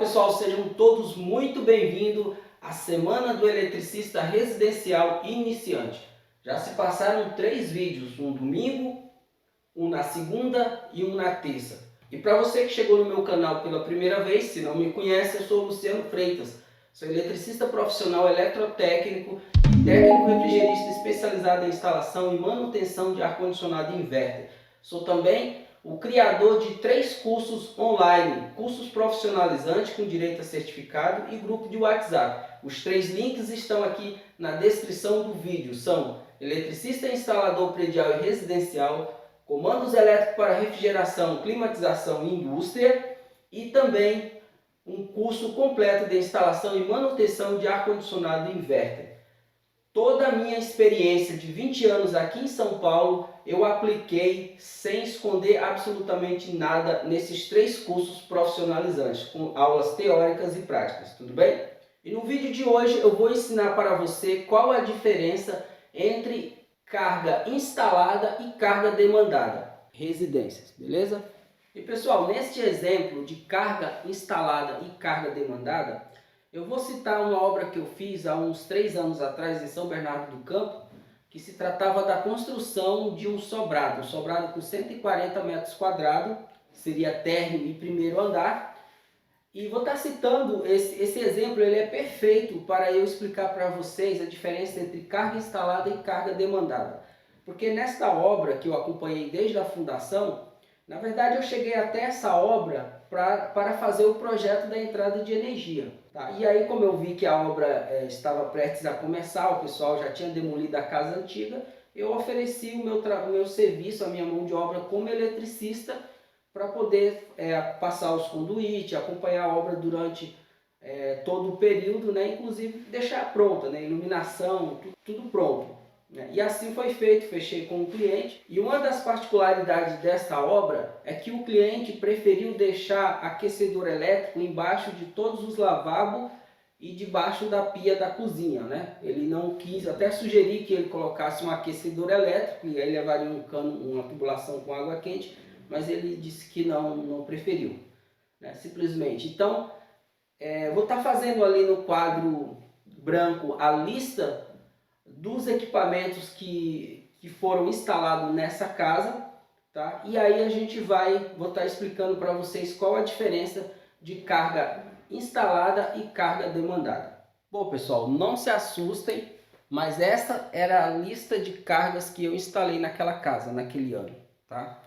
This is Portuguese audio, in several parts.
pessoal, sejam todos muito bem-vindos à Semana do Eletricista Residencial Iniciante. Já se passaram 3 vídeos, um domingo, um na segunda e um na terça. E para você que chegou no meu canal pela primeira vez, se não me conhece, eu sou o Luciano Freitas. Sou eletricista profissional eletrotécnico e técnico refrigerista especializado em instalação e manutenção de ar-condicionado inverter. Sou também o criador de 3 cursos online, cursos profissionalizantes com direito a certificado e grupo de WhatsApp. Os 3 links estão aqui na descrição do vídeo. São eletricista instalador predial e residencial, comandos elétricos para refrigeração, climatização e indústria e também um curso completo de instalação e manutenção de ar-condicionado inverter. Toda a minha experiência de 20 anos aqui em São Paulo, eu apliquei sem esconder absolutamente nada nesses 3 cursos profissionalizantes, com aulas teóricas e práticas, tudo bem? E no vídeo de hoje eu vou ensinar para você qual a diferença entre carga instalada e carga demandada, residências, beleza? E pessoal, neste exemplo de carga instalada e carga demandada, eu vou citar uma obra que eu fiz há uns 3 anos atrás em São Bernardo do Campo, que se tratava da construção de um sobrado com 140 metros quadrados, seria térreo e primeiro andar. E vou estar citando esse exemplo, ele é perfeito para eu explicar para vocês a diferença entre carga instalada e carga demandada. Porque nesta obra que eu acompanhei desde a fundação, na verdade eu cheguei até essa obra para fazer o projeto da entrada de energia. Tá? E aí, como eu vi que a obra estava prestes a começar, o pessoal já tinha demolido a casa antiga, eu ofereci o meu serviço, a minha mão de obra como eletricista, para poder passar os conduítes, acompanhar a obra durante todo o período, né? Inclusive deixar pronta, né? Iluminação, tudo pronto. Né? E assim foi feito, fechei com o cliente. E uma das particularidades desta obra é que o cliente preferiu deixar aquecedor elétrico embaixo de todos os lavabos e debaixo da pia da cozinha, né? Ele não quis, até sugeri que ele colocasse um aquecedor elétrico e aí levaria um cano, uma tubulação com água quente, mas ele disse que não preferiu, né? Simplesmente. Então, vou estar fazendo ali no quadro branco a lista dos equipamentos que foram instalados nessa casa, tá? E aí a gente vou estar explicando para vocês qual a diferença de carga instalada e carga demandada. Bom, pessoal, não se assustem, mas essa era a lista de cargas que eu instalei naquela casa, naquele ano, tá?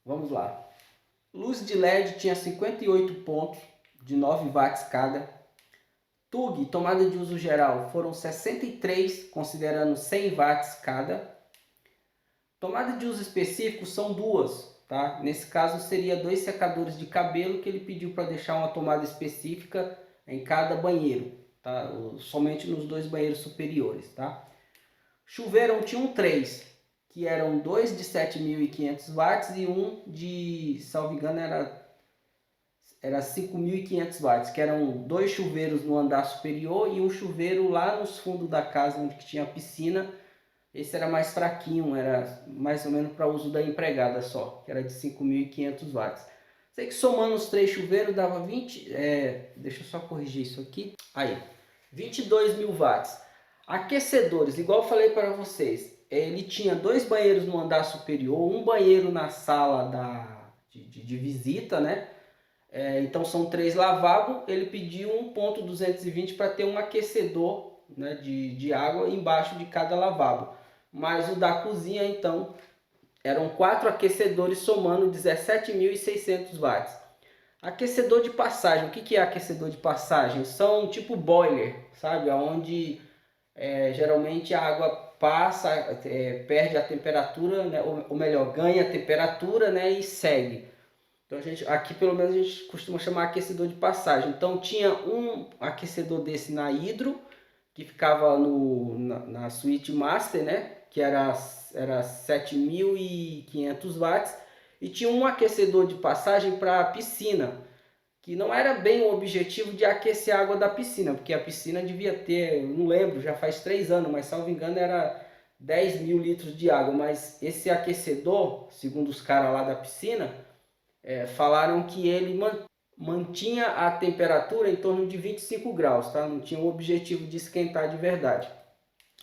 Vamos lá. Luz de LED tinha 58 pontos de 9 watts cada. TUG, tomada de uso geral, foram 63, considerando 100 watts cada. Tomada de uso específico são 2, tá? Nesse caso seria 2 secadores de cabelo que ele pediu para deixar uma tomada específica em cada banheiro, tá? Somente nos 2 banheiros superiores, tá? Chuveiro tinha 3, que eram 2 de 7.500 watts e um de, salvo engano, era 5.500 watts, que eram 2 chuveiros no andar superior e um chuveiro lá nos fundos da casa onde tinha a piscina. Esse era mais fraquinho, era mais ou menos para uso da empregada só, que era de 5.500 watts. Sei que somando os 3 chuveiros dava 20, deixa eu só corrigir isso aqui. Aí, 22.000 watts. Aquecedores, igual eu falei para vocês, ele tinha 2 banheiros no andar superior, um banheiro na sala de visita, né? Então são 3 lavabos, ele pediu 1.220 para ter um aquecedor, né, de água embaixo de cada lavabo. Mas o da cozinha, então, eram 4 aquecedores somando 17.600 watts. Aquecedor de passagem, o que é aquecedor de passagem? São tipo boiler, sabe? Onde geralmente a água passa, perde a temperatura, né? Ou melhor, ganha a temperatura, né? E segue. Então aqui pelo menos a gente costuma chamar aquecedor de passagem. Então tinha um aquecedor desse na hidro, que ficava na suíte master, né? Que era 7.500 watts. E tinha um aquecedor de passagem para a piscina, que não era bem o objetivo de aquecer a água da piscina, porque a piscina devia ter, eu não lembro, já faz 3 anos, mas salvo engano era 10.000 litros de água. Mas esse aquecedor, segundo os caras lá da piscina, falaram que ele mantinha a temperatura em torno de 25 graus, tá? Não tinha o objetivo de esquentar de verdade.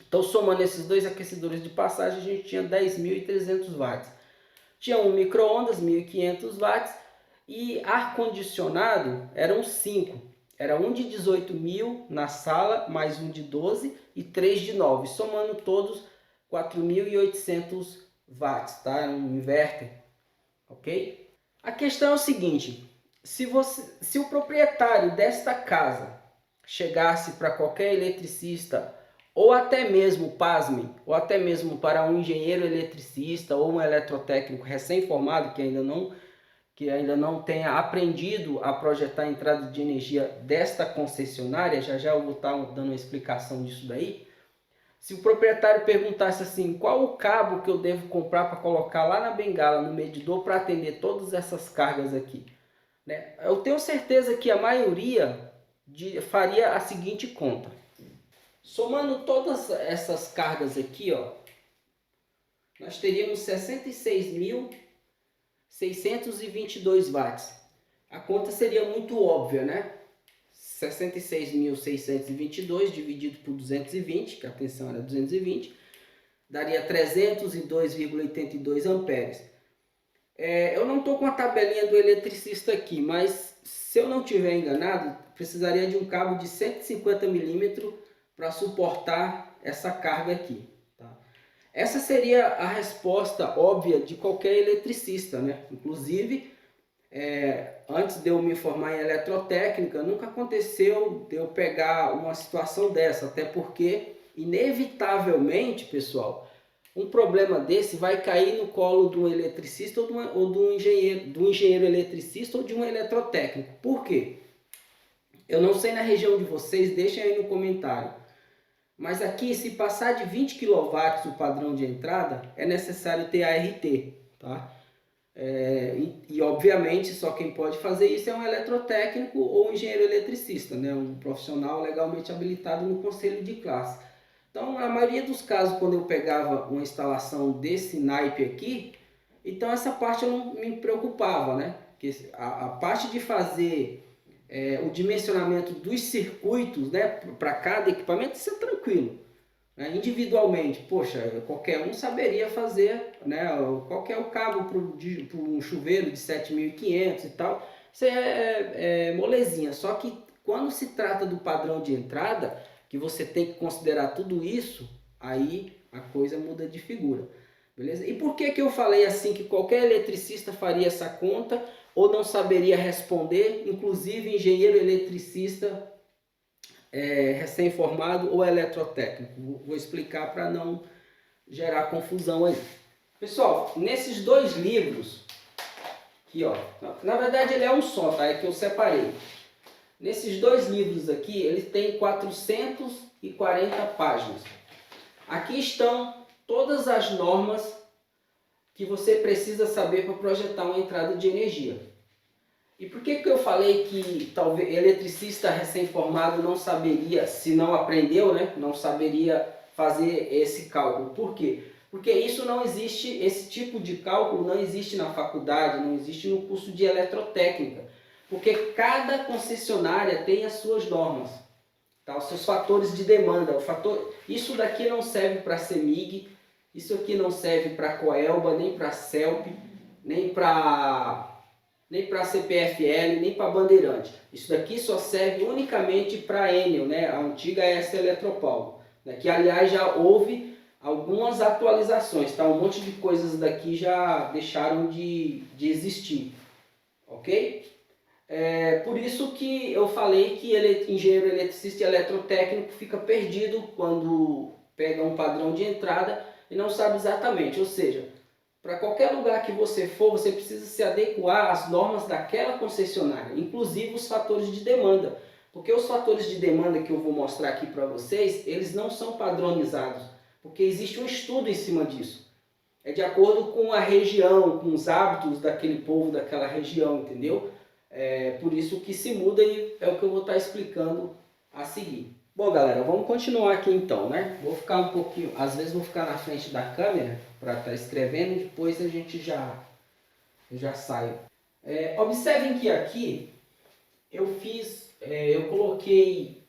Então, somando esses dois aquecedores de passagem, a gente tinha 10.300 watts. Tinha um micro-ondas, 1.500 watts, e ar-condicionado eram 5. Era um de 18.000 na sala, mais um de 12 e 3 de 9. Somando todos, 4.800 watts, tá? Era um inverter, ok? A questão é o seguinte, se o proprietário desta casa chegasse para qualquer eletricista, ou até mesmo, pasmem, ou até mesmo para um engenheiro eletricista ou um eletrotécnico recém-formado que ainda não tenha aprendido a projetar a entrada de energia desta concessionária, já eu vou estar dando uma explicação disso daí. Se o proprietário perguntasse assim, qual o cabo que eu devo comprar para colocar lá na bengala, no medidor, para atender todas essas cargas aqui, né? Eu tenho certeza que a maioria faria a seguinte conta. Somando todas essas cargas aqui, ó, nós teríamos 66.622 watts. A conta seria muito óbvia, né? 66.622 dividido por 220, que a tensão era 220, daria 302,82 amperes. Eu não estou com a tabelinha do eletricista aqui, mas se eu não estiver enganado, precisaria de um cabo de 150 milímetros para suportar essa carga aqui. Tá? Essa seria a resposta óbvia de qualquer eletricista, né? Inclusive, antes de eu me formar em eletrotécnica, nunca aconteceu de eu pegar uma situação dessa, até porque, inevitavelmente, pessoal, um problema desse vai cair no colo de um eletricista ou de um engenheiro eletricista ou de um eletrotécnico. Por quê? Eu não sei na região de vocês, deixem aí no comentário. Mas aqui, se passar de 20 kW o padrão de entrada, é necessário ter ART, tá? Obviamente só quem pode fazer isso é um eletrotécnico ou um engenheiro eletricista, né? Um profissional legalmente habilitado no conselho de classe. Então, na maioria dos casos, quando eu pegava uma instalação desse naipe aqui, então essa parte eu não me preocupava, né? Porque a parte de fazer o dimensionamento dos circuitos, né, para cada equipamento, isso é tranquilo. Individualmente, poxa, qualquer um saberia fazer, né, qual que é o cabo para um chuveiro de 7.500 e tal, isso é molezinha. Só que quando se trata do padrão de entrada, que você tem que considerar tudo isso, aí a coisa muda de figura. Beleza? E por que eu falei assim que qualquer eletricista faria essa conta ou não saberia responder, inclusive engenheiro eletricista recém-formado ou eletrotécnico? Vou explicar para não gerar confusão aí. Pessoal, nesses dois livros, aqui ó, na verdade ele é um só, tá? É que eu separei. Nesses dois livros aqui, eles têm 440 páginas. Aqui estão todas as normas que você precisa saber para projetar uma entrada de energia. E por que eu falei que talvez eletricista recém-formado não saberia, se não aprendeu, né, não saberia fazer esse cálculo? Por quê? Porque isso não existe, esse tipo de cálculo não existe na faculdade, não existe no curso de eletrotécnica. Porque cada concessionária tem as suas normas, tá? Os seus fatores de demanda. Isso daqui não serve para CEMIG, isso aqui não serve para Coelba, nem para CELP, nem para CPFL, nem para Bandeirante. Isso daqui só serve unicamente para a Enel, né? A antiga S Eletropaulo, né? Que aliás já houve algumas atualizações, tá? Um monte de coisas daqui já deixaram de existir, ok? Por isso que eu falei que engenheiro eletricista e eletrotécnico fica perdido quando pega um padrão de entrada e não sabe exatamente. Ou seja, para qualquer lugar que você for, você precisa se adequar às normas daquela concessionária, inclusive os fatores de demanda. Porque os fatores de demanda que eu vou mostrar aqui para vocês, eles não são padronizados, porque existe um estudo em cima disso. É de acordo com a região, com os hábitos daquele povo, daquela região, entendeu? Por isso que se muda e é o que eu vou estar explicando a seguir. Bom, galera, vamos continuar aqui então, né? Vou ficar um pouquinho, às vezes vou ficar na frente da câmera para estar escrevendo e depois a gente já saio. Observem que aqui eu coloquei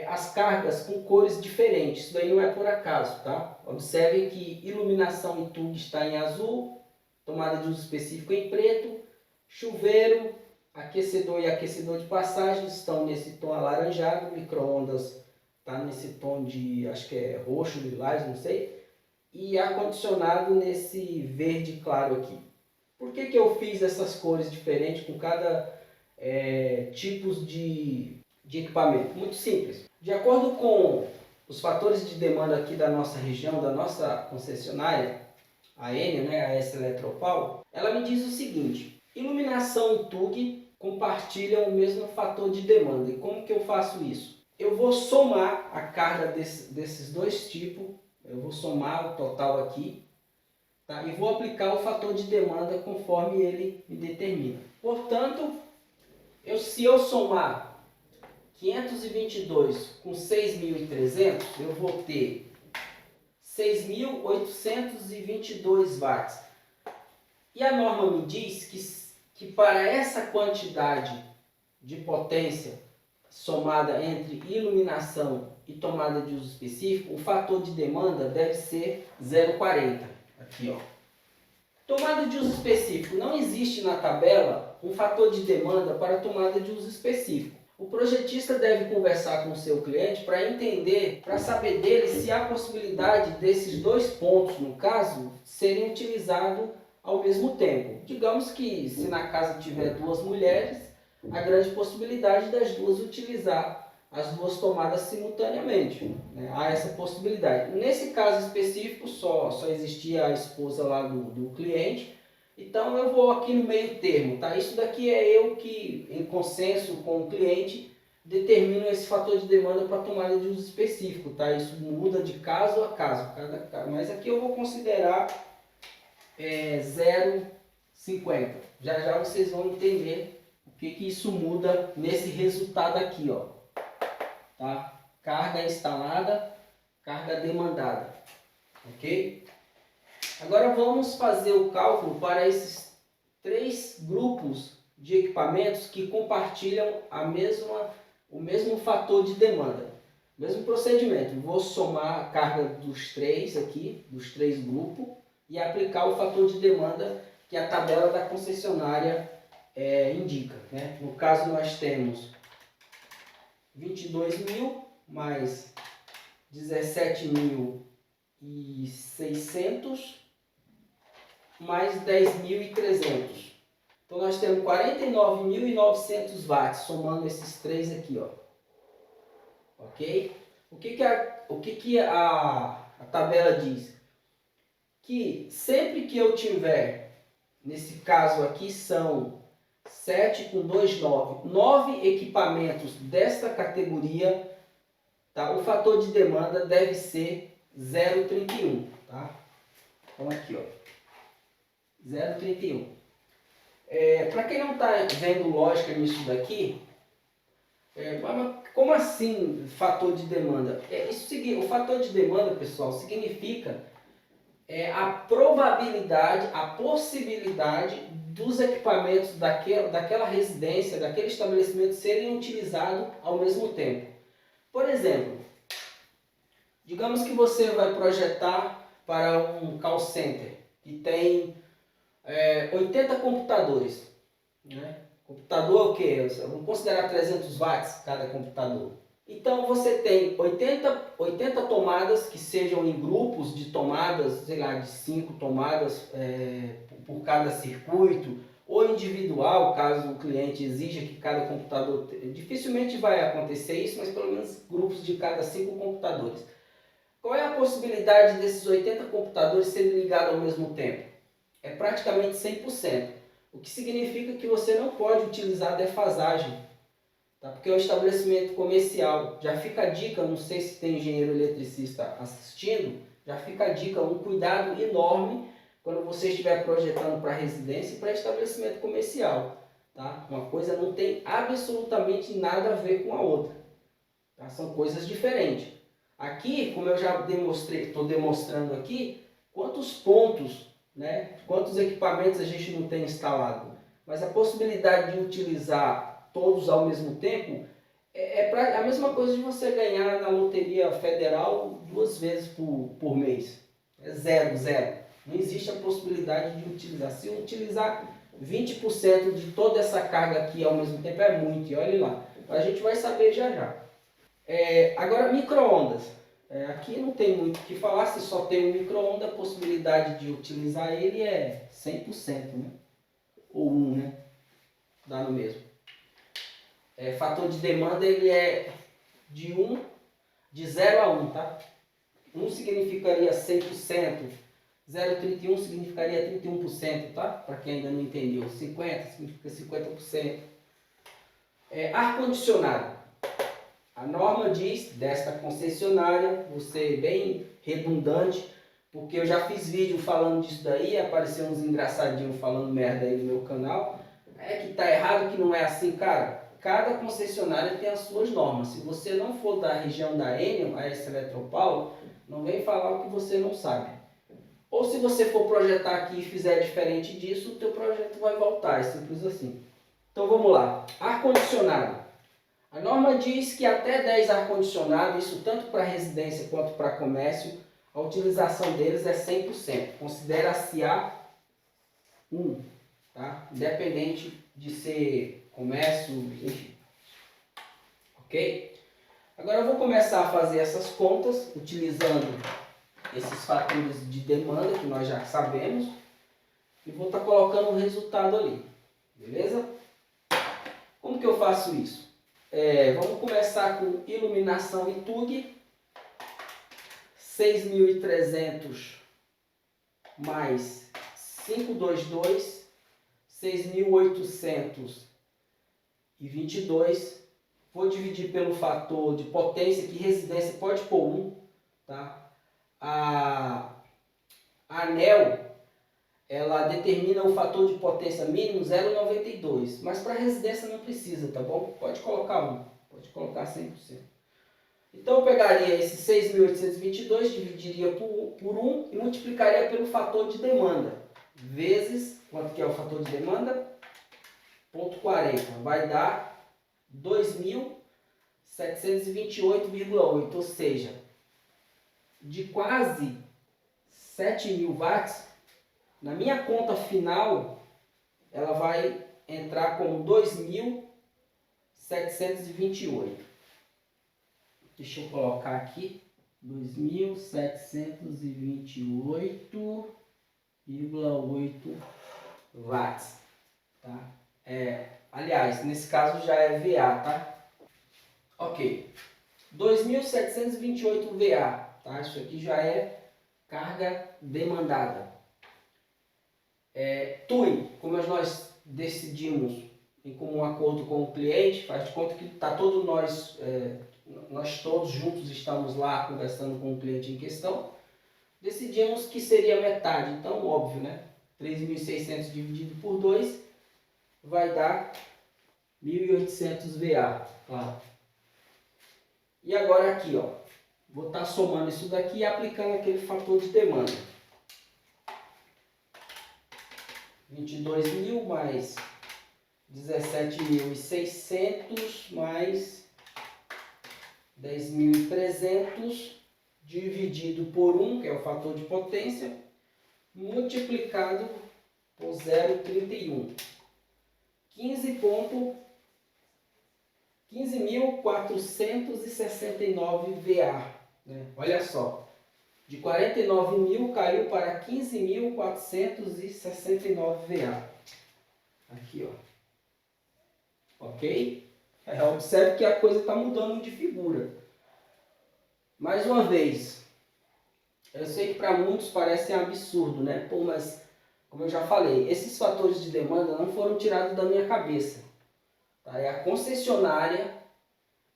as cargas com cores diferentes. Isso daí não é por acaso, tá? Observem que iluminação e tubo está em azul, tomada de uso específico em preto, chuveiro, aquecedor e aquecedor de passagem estão nesse tom alaranjado, micro-ondas está nesse tom de, acho que é roxo, lilás, não sei, e ar-condicionado nesse verde claro aqui. Por que eu fiz essas cores diferentes com cada tipos de equipamento? Muito simples. De acordo com os fatores de demanda aqui da nossa região, da nossa concessionária, a Enel, né, a S Eletropaulo, ela me diz o seguinte: iluminação e TUG compartilham o mesmo fator de demanda. E como que eu faço isso? Eu vou somar a carga desses dois tipos, eu vou somar o total aqui, tá? E vou aplicar o fator de demanda conforme ele me determina. Portanto, se eu somar 522 com 6.300, eu vou ter 6.822 watts. E a norma me diz que para essa quantidade de potência somada entre iluminação e tomada de uso específico, o fator de demanda deve ser 0,40. Aqui, ó. Tomada de uso específico. Não existe na tabela um fator de demanda para tomada de uso específico. O projetista deve conversar com o seu cliente para entender, para saber dele se há possibilidade desses dois pontos, no caso, serem utilizados ao mesmo tempo. Digamos que se na casa tiver duas mulheres, a grande possibilidade das duas utilizar as duas tomadas simultaneamente, né? Há essa possibilidade. Nesse caso específico, só existia a esposa lá do cliente, então eu vou aqui no meio termo, tá? Isso daqui é eu que, em consenso com o cliente, determino esse fator de demanda para tomada de uso específico, tá? Isso muda de caso a caso, mas aqui eu vou considerar 0,50. Já já vocês vão entender o que isso muda nesse resultado aqui, ó. Tá? Carga instalada, carga demandada, ok? Agora vamos fazer o cálculo para esses três grupos de equipamentos que compartilham o mesmo fator de demanda. Mesmo procedimento, vou somar a carga dos três aqui, dos três grupos, e aplicar o fator de demanda que a tabela da concessionária indica, né? No caso nós temos 22.000 mais 17.600 mais 10.300. Então nós temos 49.900 watts, somando esses três aqui, ó. Ok? O que a tabela diz? Que sempre que eu tiver, nesse caso aqui são 7 com 2, 9. 9 equipamentos desta categoria, tá? O fator de demanda deve ser 0,31, tá? Então aqui, ó, 0,31. Para quem não está vendo lógica nisso daqui, como assim fator de demanda? O fator de demanda, pessoal, significa a probabilidade, a possibilidade dos equipamentos daquela residência, daquele estabelecimento serem utilizados ao mesmo tempo. Por exemplo, digamos que você vai projetar para um call center que tem 80 computadores, né? Computador é o que? Vamos considerar 300 watts cada computador. Então você tem 80 tomadas que sejam em grupos de tomadas, sei lá, de 5 tomadas por cada circuito, ou individual, caso o cliente exija que cada computador... Dificilmente vai acontecer isso, mas pelo menos grupos de cada 5 computadores. Qual é a possibilidade desses 80 computadores serem ligados ao mesmo tempo? É praticamente 100%, o que significa que você não pode utilizar defasagem. Tá? Porque é um estabelecimento comercial. Já fica a dica, não sei se tem engenheiro eletricista assistindo, já fica a dica, um cuidado enorme quando você estiver projetando para residência e para estabelecimento comercial. Tá? Uma coisa não tem absolutamente nada a ver com a outra. Tá? São coisas diferentes. Aqui, como eu já estou demonstrando aqui, quantos pontos, né? Quantos equipamentos a gente não tem instalado. Mas a possibilidade de utilizar todos ao mesmo tempo, a mesma coisa de você ganhar na loteria federal 2 vezes por mês. É zero, zero. Não existe a possibilidade de utilizar. Se utilizar 20% de toda essa carga aqui ao mesmo tempo é muito, e olha lá. A gente vai saber já já. Agora, micro-ondas. Aqui não tem muito o que falar, se só tem um micro-ondas, a possibilidade de utilizar ele é 100%, né? Ou 1, né? Dá no mesmo. Fator de demanda ele é de 0 a 1, tá? 1 significaria 100%, 0,31 significaria 31%, tá? Para quem ainda não entendeu. 50 significa 50%. Ar-condicionado. A norma diz desta concessionária, vou ser bem redundante, porque eu já fiz vídeo falando disso daí, apareceu uns engraçadinhos falando merda aí no meu canal. Que tá errado, que não é assim, cara. Cada concessionária tem as suas normas. Se você não for da região da Enel, a S Eletropaulo, não vem falar o que você não sabe. Ou se você for projetar aqui e fizer diferente disso, o teu projeto vai voltar, é simples assim. Então vamos lá. Ar-condicionado. A norma diz que até 10 ar-condicionado, isso tanto para residência quanto para comércio, a utilização deles é 100%. Considera-se A1, tá? Independente de ser comércio, enfim. Ok? Agora eu vou começar a fazer essas contas, utilizando esses fatores de demanda que nós já sabemos, e vou estar colocando o resultado ali. Beleza? Como que eu faço isso? Vamos começar com iluminação e TUG, 6.300 mais 522, 6.822. Vou dividir pelo fator de potência, que residência pode pôr 1. Tá? A ANEEL, ela determina o fator de potência mínimo 0,92, mas para residência não precisa, tá bom? Pode colocar 1, pode colocar 100%. Então eu pegaria esse 6.822, dividiria por 1 e multiplicaria pelo fator de demanda, vezes, quanto que é o fator de demanda? 0,40, vai dar 2.728,8, ou seja, de quase 7.000 watts, na minha conta final, ela vai entrar com 2.728. Deixa eu colocar aqui, 2.728,8 watts. Tá? Aliás, nesse caso já é VA, tá? Ok. 2.728 VA, tá? Isso aqui já é carga demandada. TUI, como nós decidimos em comum acordo com o cliente, faz de conta que tá todos nós todos juntos estamos lá conversando com o cliente em questão, decidimos que seria metade. Então, óbvio, né? 3.600 dividido por 2 vai dar 1.800 VA. Claro. E agora aqui, ó, vou estar somando isso daqui e aplicando aquele fator de demanda. 22.000 mais 17.600 mais 10.300 dividido por 1, que é o fator de potência, multiplicado por 0,31. 15.469 VA. Né? Olha só. De 49.000 caiu para 15.469 VA. Aqui, ó. Ok? Observe que a coisa está mudando de figura. Mais uma vez, eu sei que para muitos parece um absurdo, né? Pô, mas, como eu já falei, esses fatores de demanda não foram tirados da minha cabeça. Tá? É a concessionária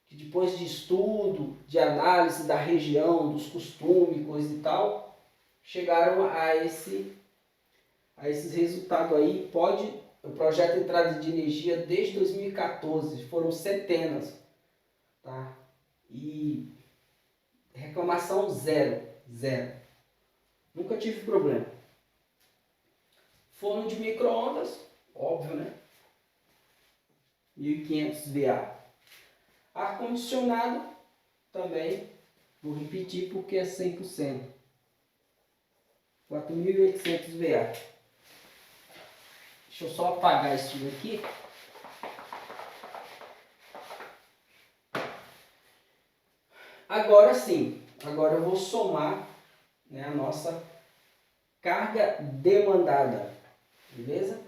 que, depois de estudo, de análise da região, dos costumes, coisa e tal, chegaram a esses resultados aí. O projeto de entrada de energia desde 2014, foram centenas, tá? E reclamação zero. Nunca tive problema. Forno de micro-ondas, óbvio, né? 1.500 VA. Ar-condicionado também, vou repetir porque é 100%. 4.800 VA. Deixa eu só apagar isso daqui. Agora sim, agora eu vou somar, né, a nossa carga demandada, beleza?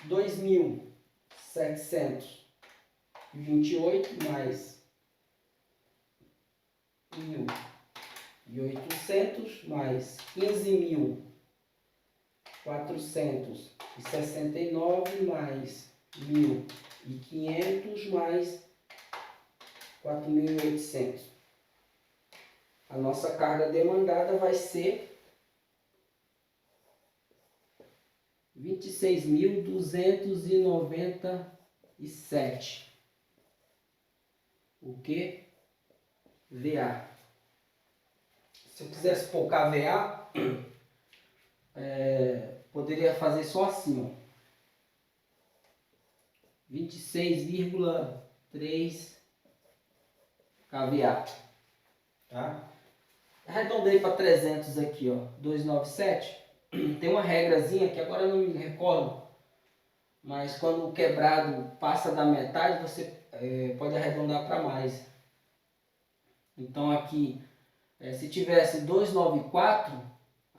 2.728 mais 1.800 mais 15.469 mais 1.500 mais 4.800. A nossa carga demandada vai ser 26.297. O que? VA. Se eu quisesse poucar VA, poderia fazer só assim, ó. 26,3 kVA. Tá? Arredondei para 300 aqui, ó. 297. Tem uma regrazinha que agora eu não me recordo, mas quando o quebrado passa da metade, você pode arredondar para mais. Então aqui, se tivesse 294,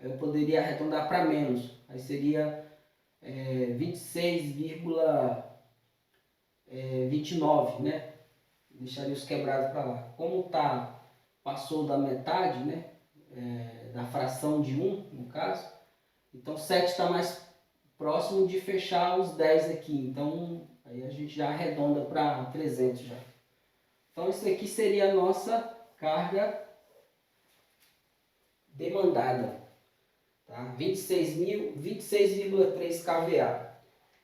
eu poderia arredondar para menos. Aí seria 26,29, né? Deixaria os quebrados para lá. Como passou da metade, né? Da fração de 1, no caso. Então 7 está mais próximo de fechar os 10 aqui. Então aí a gente já arredonda para 300 já. Então isso aqui seria a nossa carga demandada. Tá? 26,3 kVA.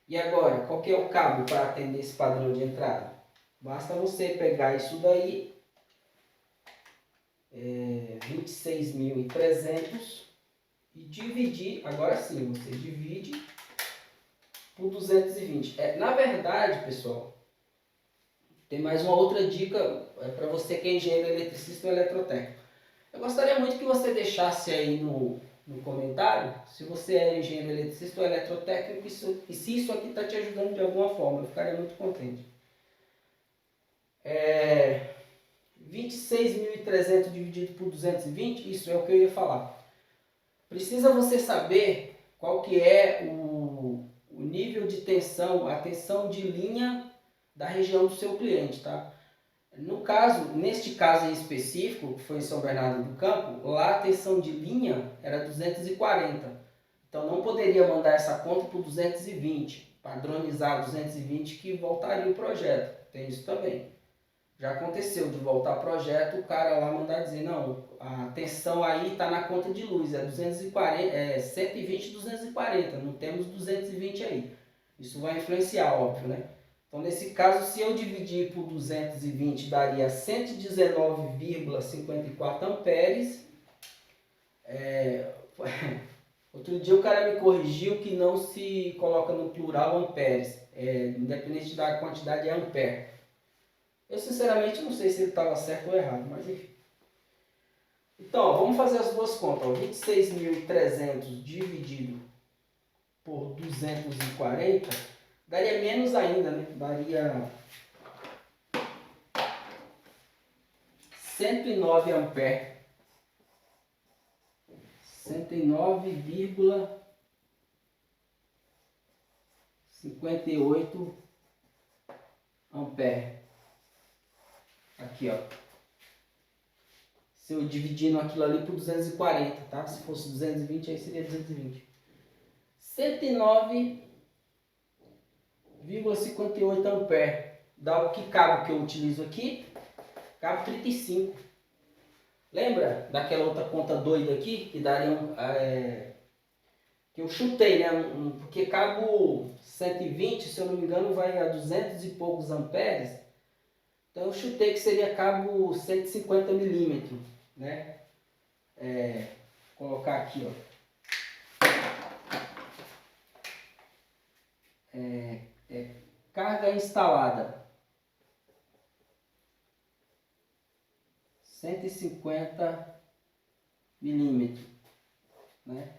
E agora, qual que é o cabo para atender esse padrão de entrada? Basta você pegar isso daí, 26.300, e dividir, agora sim, você divide por 220. Na verdade, pessoal, tem mais uma outra dica para você que é engenheiro eletricista ou eletrotécnico. Eu gostaria muito que você deixasse aí no comentário se você é engenheiro eletricista ou eletrotécnico e se isso aqui está te ajudando de alguma forma. Eu ficaria muito contente. 26.300 dividido por 220, isso é o que eu ia falar. Precisa você saber qual que é o nível de tensão, a tensão de linha da região do seu cliente, tá? No caso, neste caso em específico, que foi em São Bernardo do Campo, lá a tensão de linha era 240. Então não poderia mandar essa conta por 220, padronizar 220 que voltaria o projeto. Tem isso também. Já aconteceu de voltar projeto, o cara lá mandar dizer, não, a tensão aí está na conta de luz, é 240, 120, 240, não temos 220 aí. Isso vai influenciar, óbvio, né? Então, nesse caso, se eu dividir por 220, daria 119,54 amperes. Outro dia o cara me corrigiu que não se coloca no plural amperes, independente da quantidade é ampere. Eu sinceramente não sei se ele estava certo ou errado, mas enfim. Então, vamos fazer as duas contas. 26.300 dividido por 240 daria menos ainda, né? Daria 109 amperes. 109,58 amperes. Aqui, ó. Se eu dividindo aquilo ali por 240, tá? Se fosse 220, aí seria 220. 109,58 amperes. Dá o que cabo que eu utilizo aqui? Cabo 35. Lembra daquela outra conta doida aqui? Que daria que eu chutei, né? Porque cabo 120, se eu não me engano, vai a 200 e poucos amperes. Então eu chutei que seria cabo 150 milímetros, né? Colocar aqui, ó. Carga instalada 150 milímetros, né?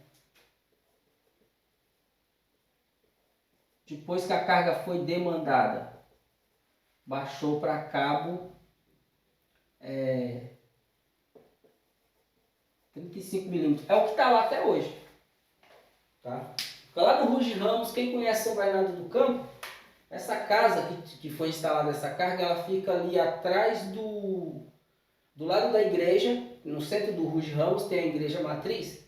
Depois que a carga foi demandada, baixou para cabo 35 milímetros. É o que está lá até hoje. Tá? Lá no Ruge Ramos, quem conhece São Bernardo do Campo, essa casa que foi instalada essa carga, ela fica ali atrás do lado da igreja, no centro do Ruge Ramos tem a igreja matriz.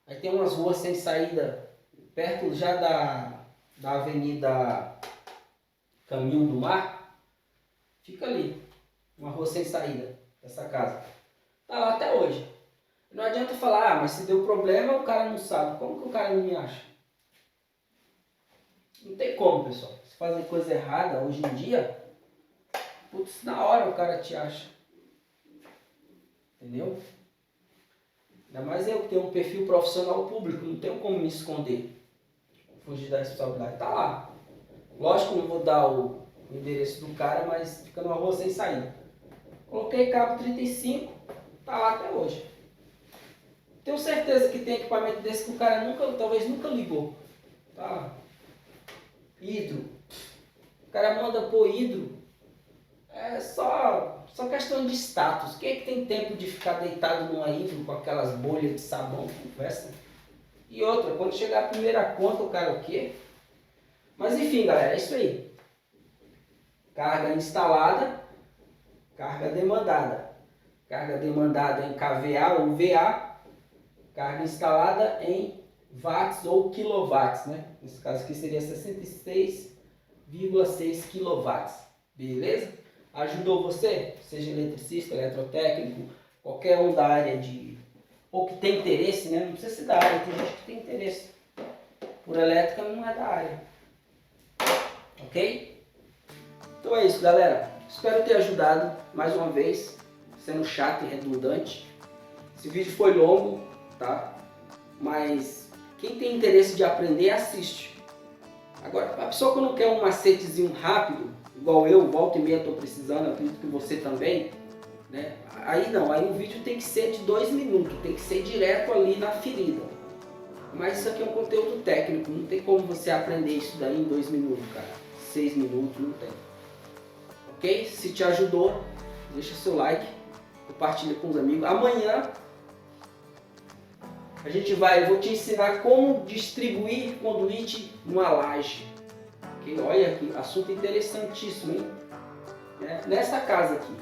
Aí tem umas ruas sem saída, perto já da avenida Caminho do Mar. Fica ali, uma rua sem saída, essa casa. Tá lá até hoje. Não adianta falar, mas se deu problema, o cara não sabe. Como que o cara não me acha? Não tem como, pessoal. Se fazer coisa errada hoje em dia, putz, na hora o cara te acha. Entendeu? Ainda mais eu que tenho um perfil profissional público, não tenho como me esconder. Fugir da responsabilidade. Tá lá. Lógico que não vou dar o endereço do cara, mas fica numa rua sem saída. Coloquei cabo 35, tá lá até hoje. Tenho certeza que tem equipamento desse que o cara talvez nunca ligou. Tá? Hidro. O cara manda pôr hidro. É só questão de status. Quem é que tem tempo de ficar deitado numa hidro com aquelas bolhas de sabão? Conversa. E outra, quando chegar a primeira conta, o cara o quê? Mas enfim, galera, é isso aí. Carga instalada, carga demandada. Carga demandada em kVA ou VA. Carga instalada em watts ou quilowatts, né? Nesse caso aqui seria 66,6 quilowatts. Beleza? Ajudou você? Seja eletricista, eletrotécnico, qualquer um da área ou que tem interesse, né? Não precisa ser da área, tem gente que tem interesse. Por elétrica não é da área. Ok? Então é isso, galera. Espero ter ajudado mais uma vez, sendo chato e redundante. Esse vídeo foi longo, tá? Mas quem tem interesse de aprender, assiste. Agora, a pessoa que não quer um macetezinho rápido, igual eu, volta e meia estou precisando, acredito que você também, né? Aí não, aí o vídeo tem que ser de 2 minutos, tem que ser direto ali na ferida. Mas isso aqui é um conteúdo técnico, não tem como você aprender isso daí em 2 minutos, cara. 6 minutos, não tem. Ok? Se te ajudou, deixa seu like, compartilha com os amigos. Amanhã eu vou te ensinar como distribuir conduíte numa laje. Okay? Olha que assunto interessantíssimo, hein? Nessa casa aqui.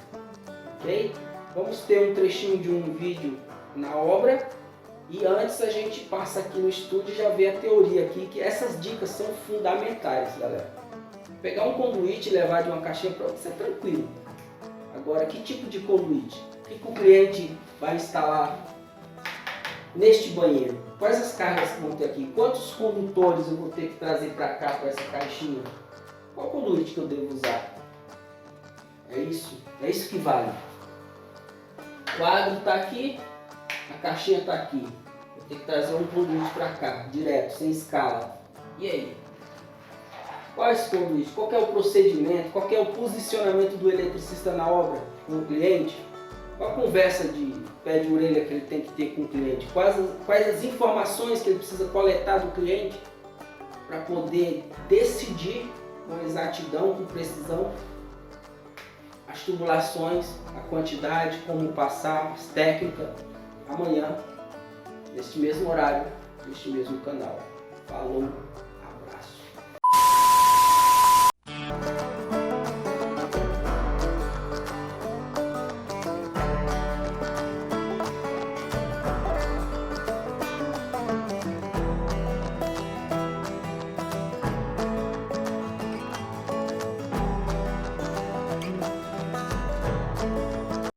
Ok? Vamos ter um trechinho de um vídeo na obra. E antes a gente passa aqui no estúdio e já vê a teoria aqui, que essas dicas são fundamentais, galera. Pegar um conduíte e levar de uma caixinha para outra, isso é tranquilo. Agora, que tipo de conduíte? O que o cliente vai instalar neste banheiro? Quais as cargas que vão ter aqui? Quantos condutores eu vou ter que trazer para cá, para essa caixinha? Qual conduíte que eu devo usar? É isso que vale. O quadro está aqui, a caixinha está aqui. Eu tenho que trazer um conduíte para cá, direto, sem escala. E aí? Quais conduítes? Qual é o procedimento? Qual é o posicionamento do eletricista na obra com o cliente? Qual a conversa de pé de orelha que ele tem que ter com o cliente? Quais as informações que ele precisa coletar do cliente para poder decidir com exatidão, com precisão, as tubulações, a quantidade, como passar, as técnicas, amanhã, neste mesmo horário, neste mesmo canal. Falou!